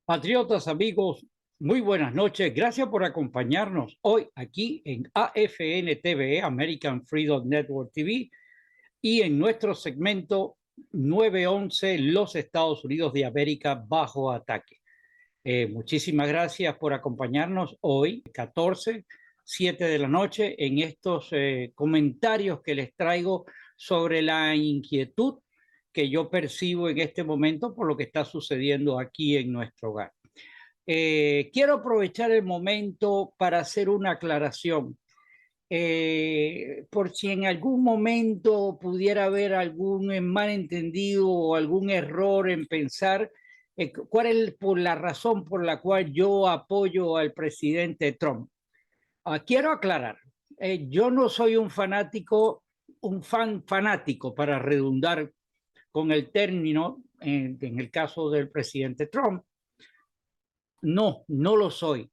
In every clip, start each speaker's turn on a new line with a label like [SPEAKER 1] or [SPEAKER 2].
[SPEAKER 1] Patriotas, amigos, muy buenas noches. Gracias por acompañarnos hoy aquí en AFN TV, American Freedom Network TV, y en nuestro segmento 911, los Estados Unidos de América bajo ataque. Muchísimas gracias por acompañarnos hoy, 7 de la noche, en estos comentarios que les traigo sobre la inquietud que yo percibo en este momento por lo que está sucediendo aquí en nuestro hogar. Quiero aprovechar el momento para hacer una aclaración. Por si en algún momento pudiera haber algún malentendido o algún error en pensar cuál es por la razón por la cual yo apoyo al presidente Trump. Quiero aclarar, yo no soy un fanático, un fan fanático para redundar con el término en el caso del presidente Trump. No, no lo soy.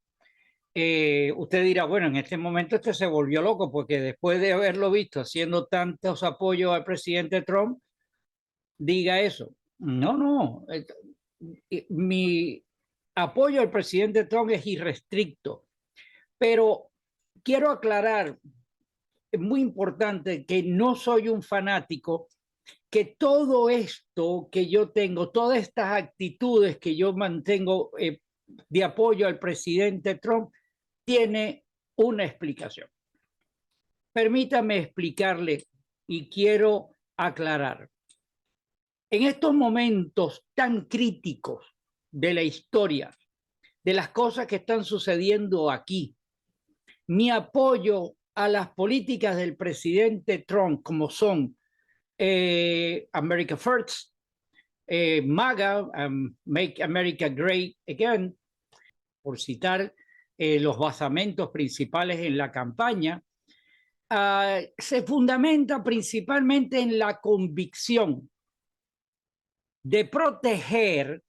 [SPEAKER 1] Usted dirá, bueno, en este momento este se volvió loco porque después de haberlo visto haciendo tantos apoyos al presidente Trump, diga eso. No, no. Mi apoyo al presidente Trump es irrestricto, pero quiero aclarar, es muy importante que no soy un fanático, que todo esto que yo tengo, todas estas actitudes que yo mantengo de apoyo al presidente Trump, tiene una explicación. Permítame explicarle y quiero aclarar. En estos momentos tan críticos de la historia, de las cosas que están sucediendo aquí, mi apoyo a las políticas del presidente Trump, como son America First, MAGA, Make America Great Again, por citar los basamentos principales en la campaña, se fundamenta principalmente en la convicción de proteger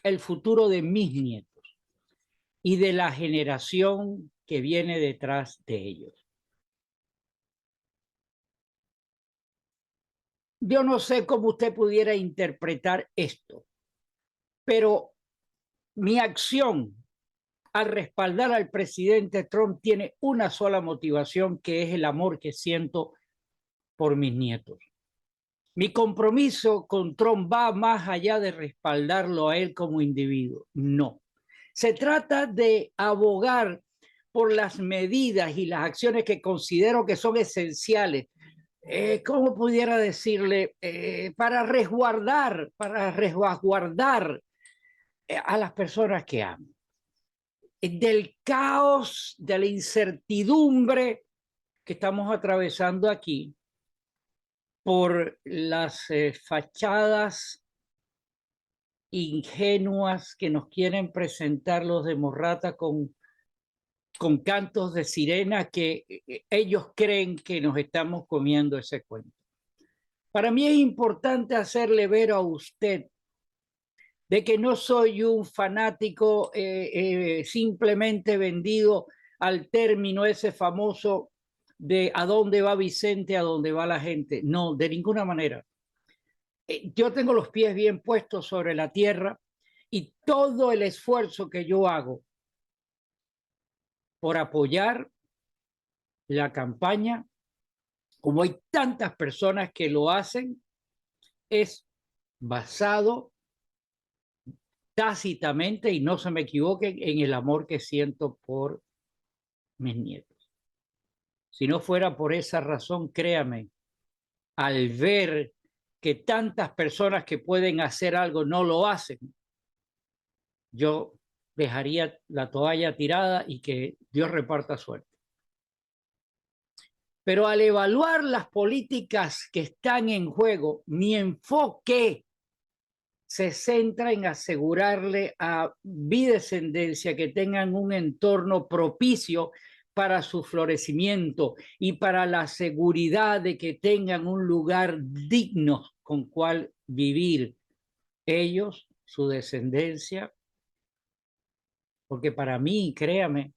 [SPEAKER 1] el futuro de mis nietos y de la generación que viene detrás de ellos. Yo no sé cómo usted pudiera interpretar esto, pero mi acción al respaldar al presidente Trump tiene una sola motivación, que es el amor que siento por mis nietos. Mi compromiso con Trump va más allá de respaldarlo a él como individuo. No. Se trata de abogar por las medidas y las acciones que considero que son esenciales. ¿Cómo pudiera decirle? Para resguardar a las personas que amo. Del caos, de la incertidumbre que estamos atravesando aquí por las fachadas ingenuas que nos quieren presentar los de Morrata con cantos de sirena que ellos creen que nos estamos comiendo ese cuento. Para mí es importante hacerle ver a usted de que no soy un fanático simplemente vendido al término ese famoso de a dónde va Vicente, a dónde va la gente. No, de ninguna manera. Yo tengo los pies bien puestos sobre la tierra y todo el esfuerzo que yo hago por apoyar la campaña, como hay tantas personas que lo hacen, es basado tácitamente, y no se me equivoquen, en el amor que siento por mis nietos. Si no fuera por esa razón, créame, al ver que tantas personas que pueden hacer algo no lo hacen, yo dejaría la toalla tirada y que Dios reparta suerte. Pero al evaluar las políticas que están en juego, mi enfoque se centra en asegurarle a mi descendencia que tengan un entorno propicio para su florecimiento y para la seguridad de que tengan un lugar digno con cual vivir ellos, su descendencia, porque para mí, créame,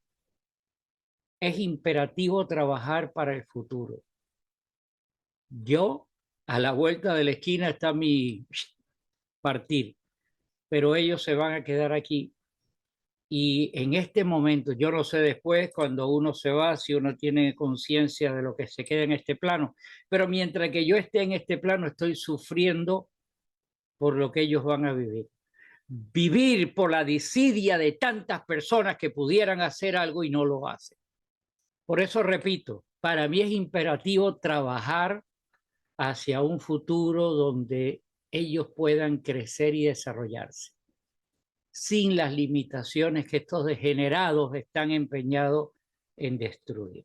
[SPEAKER 1] es imperativo trabajar para el futuro. Yo, a la vuelta de la esquina está mi partir, pero ellos se van a quedar aquí Y en este momento, yo no sé después, cuando uno se va, si uno tiene conciencia de lo que se queda en este plano, pero mientras que yo esté en este plano, estoy sufriendo por lo que ellos van a vivir. Vivir por la desidia de tantas personas que pudieran hacer algo y no lo hacen. Por eso repito, para mí es imperativo trabajar hacia un futuro donde ellos puedan crecer y desarrollarse, sin las limitaciones que estos degenerados están empeñados en destruir.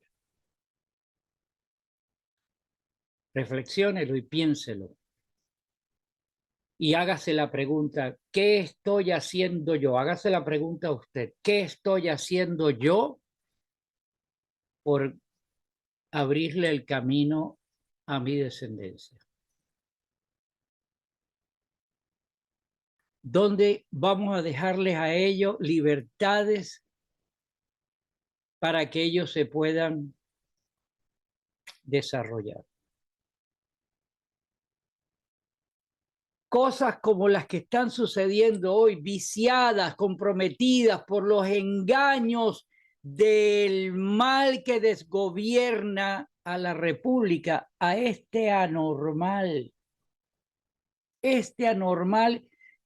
[SPEAKER 1] Reflexiónelo y piénselo. Y hágase la pregunta, ¿qué estoy haciendo yo? Hágase la pregunta a usted, ¿qué estoy haciendo yo por abrirle el camino a mi descendencia? ¿Dónde vamos a dejarles a ellos libertades para que ellos se puedan desarrollar? Cosas como las que están sucediendo hoy, viciadas, comprometidas por los engaños del mal que desgobierna a la República, a este anormal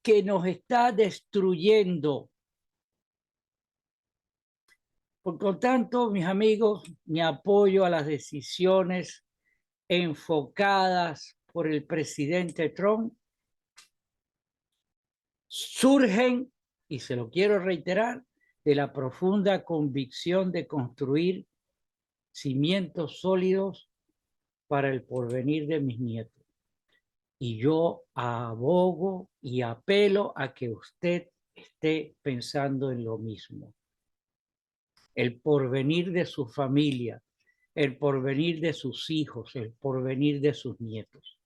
[SPEAKER 1] que nos está destruyendo. Por lo tanto, mis amigos, mi apoyo a las decisiones enfocadas por el presidente Trump surgen, y se lo quiero reiterar, de la profunda convicción de construir cimientos sólidos para el porvenir de mis nietos. Y yo abogo y apelo a que usted esté pensando en lo mismo. El porvenir de su familia, el porvenir de sus hijos, el porvenir de sus nietos.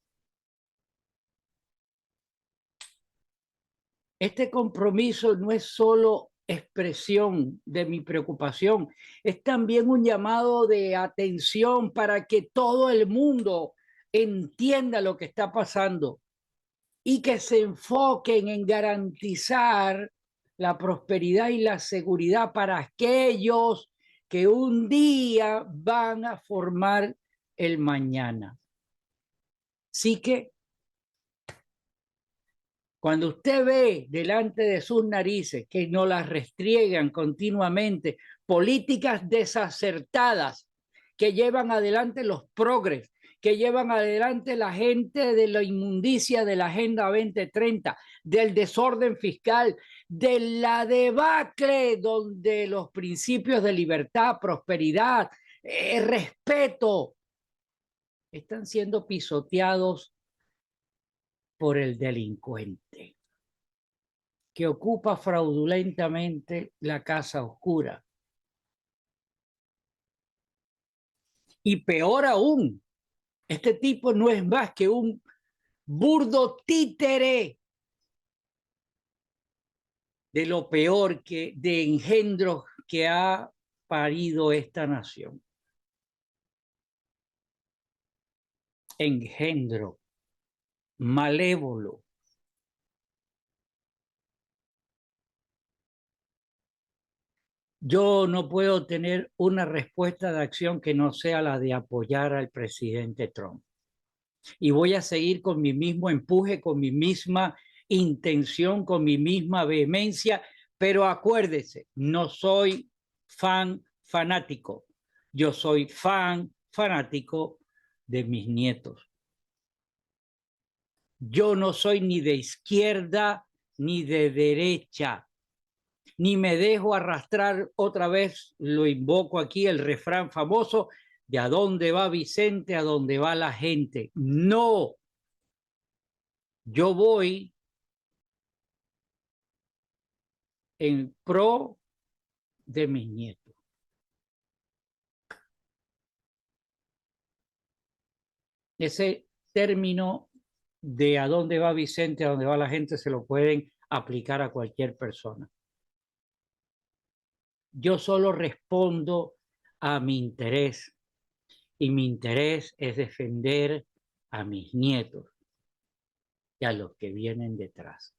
[SPEAKER 1] Este compromiso no es solo expresión de mi preocupación, es también un llamado de atención para que todo el mundo entienda lo que está pasando y que se enfoquen en garantizar la prosperidad y la seguridad para aquellos que un día van a formar el mañana. Así que cuando usted ve delante de sus narices que no las restriegan continuamente políticas desacertadas que llevan adelante los progres, que llevan adelante la gente de la inmundicia de la Agenda 2030, del desorden fiscal, de la debacle donde los principios de libertad, prosperidad, respeto están siendo pisoteados por el delincuente que ocupa fraudulentamente la casa oscura. Y peor aún, este tipo no es más que un burdo títere de lo peor de engendros que ha parido esta nación. Engendro malévolo. Yo no puedo tener una respuesta de acción que no sea la de apoyar al presidente Trump. Y voy a seguir con mi mismo empuje, con mi misma intención, con mi misma vehemencia, pero acuérdese, no soy fanático, yo soy fanático de mis nietos. Yo no soy ni de izquierda ni de derecha, ni me dejo arrastrar otra vez, lo invoco aquí, el refrán famoso, de a dónde va Vicente, a dónde va la gente. No, yo voy en pro de mis nietos. Ese término de a dónde va Vicente, a dónde va la gente, se lo pueden aplicar a cualquier persona. Yo solo respondo a mi interés y mi interés es defender a mis nietos y a los que vienen detrás.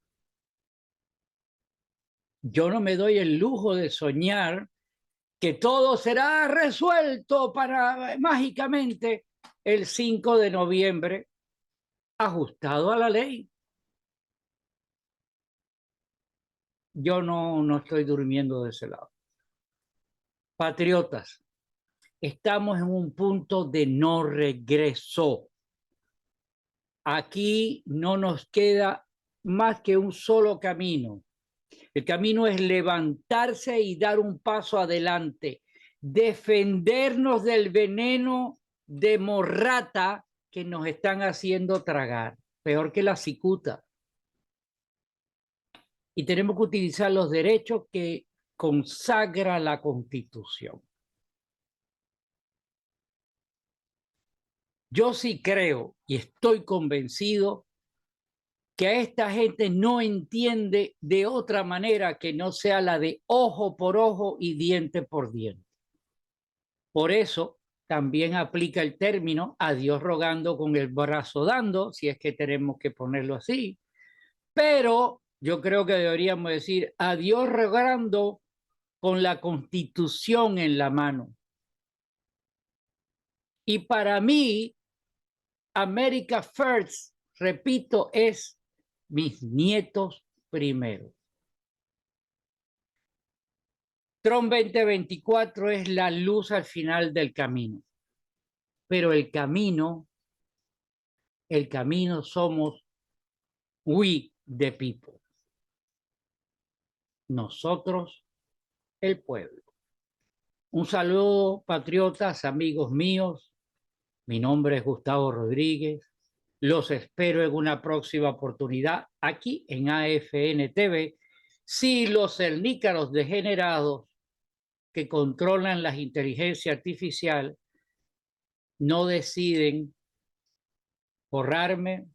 [SPEAKER 1] yo no me doy el lujo de soñar que todo será resuelto para mágicamente el 5 de noviembre, ajustado a la ley. Yo no estoy durmiendo de ese lado. Patriotas, estamos en un punto de no regreso. Aquí no nos queda más que un solo camino. El camino es levantarse y dar un paso adelante, defendernos del veneno de morrata que nos están haciendo tragar, peor que la cicuta. Y tenemos que utilizar los derechos que consagra la Constitución. Yo sí creo y estoy convencido que a esta gente no entiende de otra manera que no sea la de ojo por ojo y diente por diente. Por eso también aplica el término a Dios rogando con el brazo dando, si es que tenemos que ponerlo así. Pero yo creo que deberíamos decir a Dios rogando con la Constitución en la mano. Y para mí, America First, repito, es mis nietos primero. Trump 2024 es la luz al final del camino. Pero el camino somos we the people. Nosotros, el pueblo. Un saludo, patriotas, amigos míos. Mi nombre es Gustavo Rodríguez. Los espero en una próxima oportunidad aquí en AFN TV. Si los cernícaros degenerados que controlan la inteligencia artificial no deciden borrarme,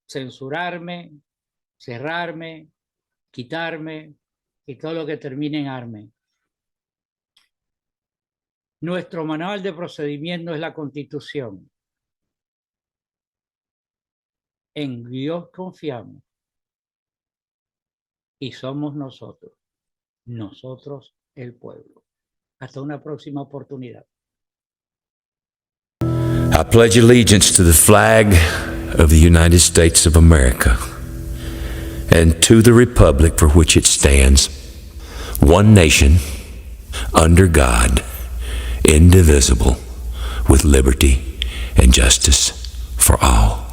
[SPEAKER 1] censurarme, cerrarme, quitarme y todo lo que termine en arme. Nuestro manual de procedimiento es la Constitución. En Dios confiamos y somos nosotros el pueblo. Hasta una próxima oportunidad.
[SPEAKER 2] I pledge allegiance to the flag of the United States of America and to the republic for which it stands, one nation, under God, indivisible, with liberty and justice for all.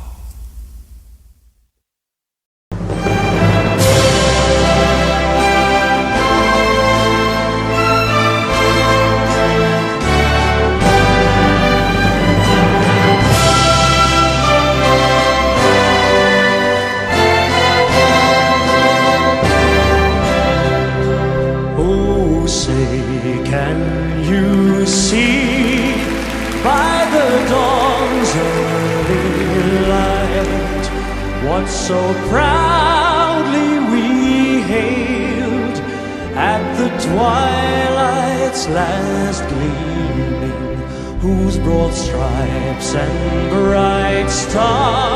[SPEAKER 3] Can you see by the dawn's early light what so proudly we hailed at the twilight's last gleaming, whose broad stripes and bright stars